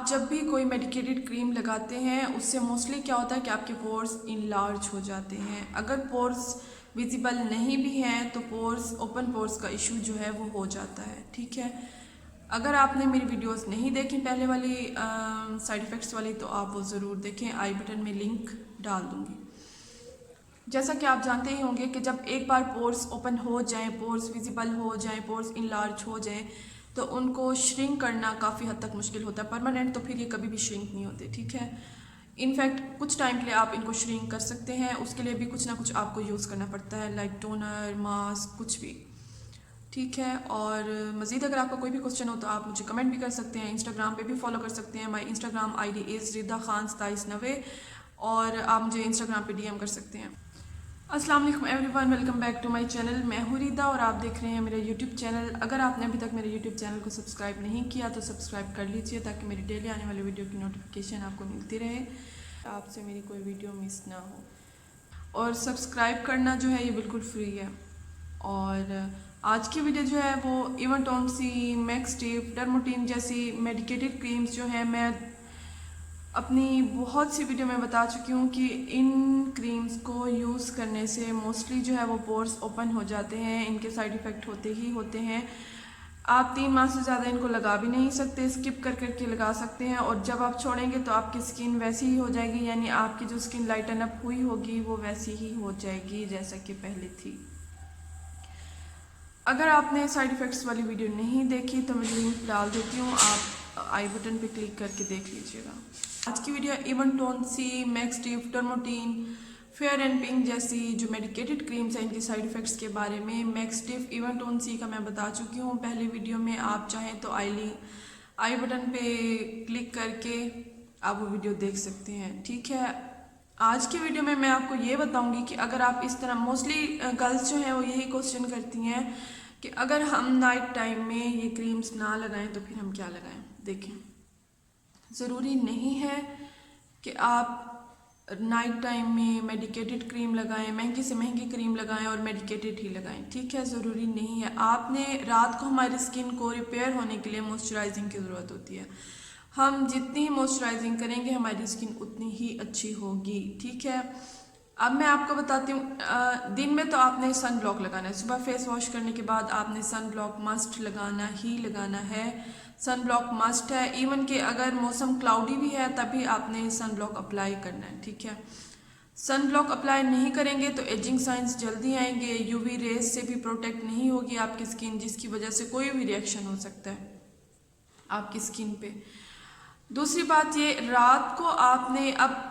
जब भी कोई मेडिकेटेड क्रीम लगाते हैं उससे मोस्टली क्या होता है कि आपके पोर्स इनलार्ज हो जाते हैं। अगर पोर्स विजिबल नहीं भी हैं तो पोर्स ओपन पोर्स का इशू जो है वो हो जाता है। ठीक है, अगर आपने मेरी वीडियोस नहीं देखी पहले वाली साइड इफ़ेक्ट्स वाली तो आप वो ज़रूर देखें, आई बटन में लिंक डाल दूँगी। जैसा कि आप जानते ही होंगे कि जब एक बार पोर्स ओपन हो जाएं, पोर्स विजिबल हो जाएं, पोर्स इनलार्ज हो जाएं तो उनको श्रिंक करना काफ़ी हद तक मुश्किल होता है। परमानेंट तो फिर ये कभी भी श्रिंक नहीं होते। ठीक है, इनफैक्ट कुछ टाइम के लिए आप इनको श्रिंक कर सकते हैं, उसके लिए भी कुछ ना कुछ आपको यूज़ करना पड़ता है, लाइक टोनर, मास्क, कुछ भी। ठीक है, और मज़ीद अगर आपका कोई भी क्वेश्चन हो तो आप मुझे कमेंट भी कर सकते हैं, इंस्टाग्राम पे भी फॉलो कर सकते हैं। My Instagram ID is Rida Khan 2790 और आप मुझे इंस्टाग्राम पे DM कर सकते हैं। अस्सलाम वालेकुम everyone, welcome back to my channel. मैं हूँ रिदा और आप देख रहे हैं मेरा यूट्यूब चैनल। अगर आपने अभी तक मेरे यूट्यूब चैनल को सब्सक्राइब नहीं किया तो सब्सक्राइब कर लीजिए ताकि मेरी डेली आने वाली वीडियो की नोटिफिकेशन आपको मिलती रहे, आपसे मेरी कोई वीडियो मिस ना हो। और सब्सक्राइब करना जो है ये बिल्कुल फ्री है। और आज की वीडियो जो है वो इवनटॉन्सी, मैक्सटिव, डर्मोटीन जैसी मेडिकेटेड क्रीम्स जो हैं, मैं अपनी बहुत सी वीडियो में बता चुकी हूँ कि इन क्रीम्स को यूज़ करने से मोस्टली जो है वो पोर्स ओपन हो जाते हैं, इनके साइड इफ़ेक्ट होते ही होते हैं। आप 3 माह से ज़्यादा इनको लगा भी नहीं सकते, स्किप कर करके लगा सकते हैं और जब आप छोड़ेंगे तो आपकी स्किन वैसी ही हो जाएगी, यानी आपकी जो स्किन लाइटन अप हुई होगी वो वैसी ही हो जाएगी जैसा कि पहले थी। अगर आपने साइड इफ़ेक्ट्स वाली वीडियो नहीं देखी तो मैं लिंक डाल देती हूँ, आप आई बटन पे क्लिक करके देख लीजिएगा। आज की वीडियो इवनटॉन्सी, मैक्सटिव, डर्मोटीन, फेयर एंड पिंक जैसी जो मेडिकेटेड क्रीम्स हैं इनके साइड इफ़ेक्ट्स के बारे में। मैक्सटिव, इवनटॉन्सी का मैं बता चुकी हूँ पहले वीडियो में, आप चाहें तो आई बटन पे क्लिक करके आप वो वीडियो देख सकते हैं। ठीक है, आज की वीडियो में मैं आपको ये बताऊंगी कि अगर आप इस तरह, मोस्टली गर्ल्स जो हैं वो यही क्वेश्चन करती हैं कि अगर हम नाइट टाइम में ये क्रीम्स ना लगाएं तो फिर हम क्या लगाएं। देखें, ज़रूरी नहीं है कि आप नाइट टाइम में मेडिकेटेड क्रीम लगाएं, महंगी से महंगी क्रीम लगाएं और मेडिकेटेड ही लगाएं। ठीक है, ज़रूरी नहीं है। आपने रात को हमारी स्किन को रिपेयर होने के लिए मॉइस्चराइजिंग की ज़रूरत होती है। हम जितनी मॉइस्चराइजिंग करेंगे हमारी स्किन उतनी ही अच्छी होगी। ठीक है, अब मैं आपको बताती हूँ, दिन में तो आपने सन ब्लॉक लगाना है। सुबह फेस वॉश करने के बाद आपने सन ब्लॉक मस्ट लगाना ही लगाना है। सन ब्लॉक मस्ट है, इवन कि अगर मौसम क्लाउडी भी है तभी आपने सन ब्लॉक अप्लाई करना है। ठीक है, सन ब्लॉक अप्लाई नहीं करेंगे तो एजिंग साइंस जल्दी आएंगे, यूवी रेज से भी प्रोटेक्ट नहीं होगी आपकी स्किन, जिसकी वजह से कोई भी रिएक्शन हो सकता है आपकी स्किन पे। दूसरी बात ये, रात को आपने, अब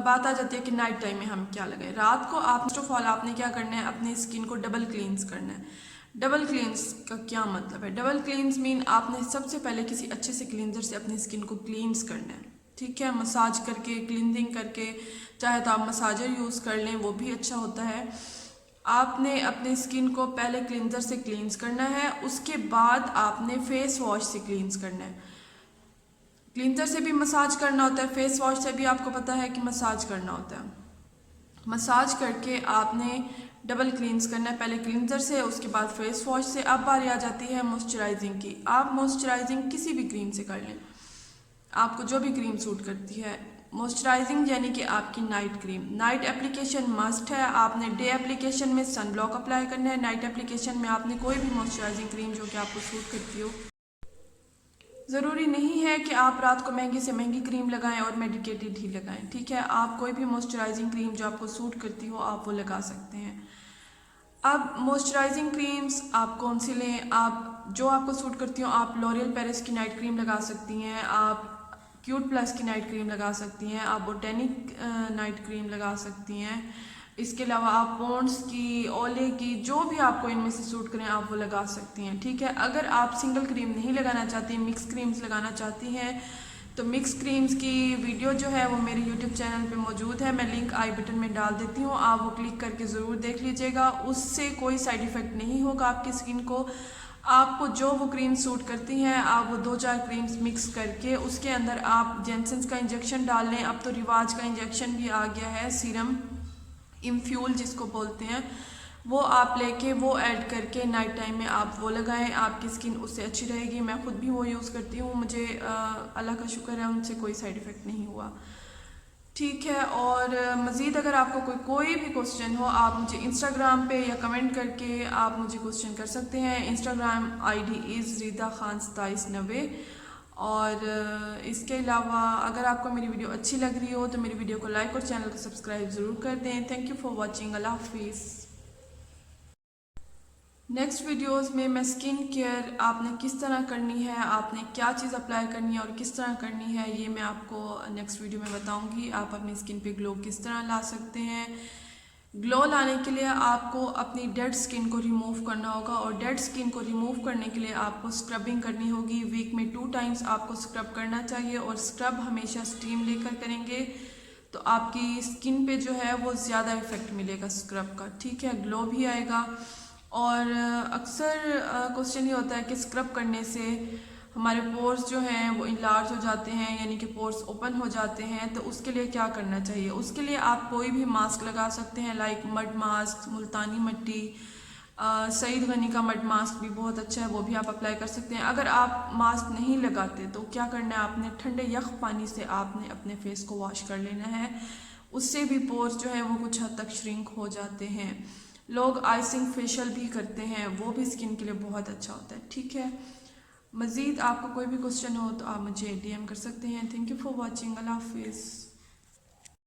बात आ जाती है कि नाइट टाइम में हम क्या लगाएं। रात को आप फर्स्ट ऑफ ऑल आपने क्या करना है, अपनी स्किन को डबल क्लींस करना है। डबल क्लींस का क्या मतलब है? डबल क्लींस मीन आपने सबसे पहले किसी अच्छे से क्लींजर से अपनी स्किन को क्लींस करना है। ठीक है, मसाज करके, क्लींजिंग करके, चाहे तो आप मसाजर यूज़ कर लें वो भी अच्छा होता है। आपने अपनी स्किन को पहले क्लींजर से क्लींस करना है, उसके बाद आपने फेस वॉश से क्लींस करना है। क्लींजर से भी मसाज करना होता है, फेस वॉश से भी आपको पता है कि मसाज करना होता है। मसाज करके आपने डबल क्लींस करना है, पहले क्लींजर से उसके बाद फेस वॉश से। अब बारी आ जाती है मॉइस्चराइजिंग की। आप मॉइस्चराइजिंग किसी भी क्रीम से कर लें, आपको जो भी क्रीम सूट करती है। मॉइस्चराइजिंग यानी कि आपकी night cream, night application must है। आपने डे एप्लीकेशन में सन ब्लॉक अप्लाई करना है, नाइट एप्लीकेशन में आपने कोई भी मॉइस्चराइजिंग क्रीम जो कि आपको सूट करती हो। ज़रूरी नहीं है कि आप रात को महंगी से महंगी क्रीम लगाएं और मेडिकेटेड ही लगाएं। ठीक है, आप कोई भी मॉइस्चराइजिंग क्रीम जो आपको सूट करती हो आप वो लगा सकते हैं। अब मॉइस्चराइजिंग क्रीम्स आप कौन सी लें? आप जो आपको सूट करती हो, आप लॉरियल पेरिस की नाइट क्रीम लगा सकती हैं, आप क्यूट प्लस की नाइट क्रीम लगा सकती हैं, आप बोटेनिक नाइट क्रीम लगा सकती हैं। इसके अलावा आप पॉन्ड्स की, ओले की, जो भी आपको इनमें से सूट करें आप वो लगा सकती हैं। ठीक है, अगर आप सिंगल क्रीम नहीं लगाना चाहती, मिक्स क्रीम्स लगाना चाहती हैं तो मिक्स क्रीम्स की वीडियो जो है वो मेरे यूट्यूब चैनल पे मौजूद है, मैं लिंक आई बटन में डाल देती हूँ, आप वो क्लिक करके ज़रूर देख लीजिएगा। उससे कोई साइड इफ़ेक्ट नहीं होगा आपकी स्किन को। आपको जो वो क्रीम सूट करती हैं आप वो 2-4 क्रीम्स मिक्स करके उसके अंदर आप जेनसेंस का इंजेक्शन डाल लें। अब तो रिवाज का इंजेक्शन भी आ गया है, सीरम इम्फ्यूल जिसको बोलते हैं, वो आप लेके वो ऐड करके नाइट टाइम में आप वो लगाएं, आपकी स्किन उससे अच्छी रहेगी। मैं खुद भी वो यूज़ करती हूँ, मुझे अल्लाह का शुक्र है उनसे कोई साइड इफ़ेक्ट नहीं हुआ। ठीक है, और मज़ीद अगर आपको कोई भी क्वेश्चन हो, आप मुझे इंस्टाग्राम पे या कमेंट करके आप मुझे क्वेश्चन कर सकते हैं। Instagram ID is Rida Khan 2790। और इसके अलावा अगर आपको मेरी वीडियो अच्छी लग रही हो तो मेरी वीडियो को लाइक और चैनल को सब्सक्राइब ज़रूर कर दें। Thank you for watching. अल्लाह हाफिज़। नेक्स्ट वीडियोस में मैं स्किन केयर आपने किस तरह करनी है, आपने क्या चीज़ अप्लाई करनी है और किस तरह करनी है, ये मैं आपको नेक्स्ट वीडियो में बताऊंगी। आप अपनी स्किन पे ग्लो किस तरह ला सकते हैं। ग्लो लाने के लिए आपको अपनी डेड स्किन को रिमूव करना होगा, और डेड स्किन को रिमूव करने के लिए आपको स्क्रबिंग करनी होगी। वीक में 2 टाइम्स आपको स्क्रब करना चाहिए, और स्क्रब हमेशा स्टीम लेकर करेंगे तो आपकी स्किन पे जो है वो ज़्यादा इफेक्ट मिलेगा स्क्रब का। ठीक है, ग्लो भी आएगा। और अक्सर क्वेश्चन ये होता है कि स्क्रब करने से हमारे पोर्स जो हैं वो इनलार्ज हो जाते हैं, यानी कि पोर्स ओपन हो जाते हैं, तो उसके लिए क्या करना चाहिए। उसके लिए आप कोई भी मास्क लगा सकते हैं, लाइक मड मास्क, मुल्तानी मट्टी, सईद गनी का मड मास्क भी बहुत अच्छा है, वो भी आप अप्लाई कर सकते हैं। अगर आप मास्क नहीं लगाते तो क्या करना है, आपने ठंडे यख पानी से आपने अपने फेस को वॉश कर लेना है। उससे भी पोर्स जो है वो कुछ हद तक श्रिंक हो जाते हैं। लोग आइसिंग फेशियल भी करते हैं, वो भी स्किन के लिए बहुत अच्छा होता है। ठीक है, मज़ीद आपको कोई भी क्वेश्चन हो तो आप मुझे DM कर सकते हैं। Thank you for watching. अल्लाह हाफिज़।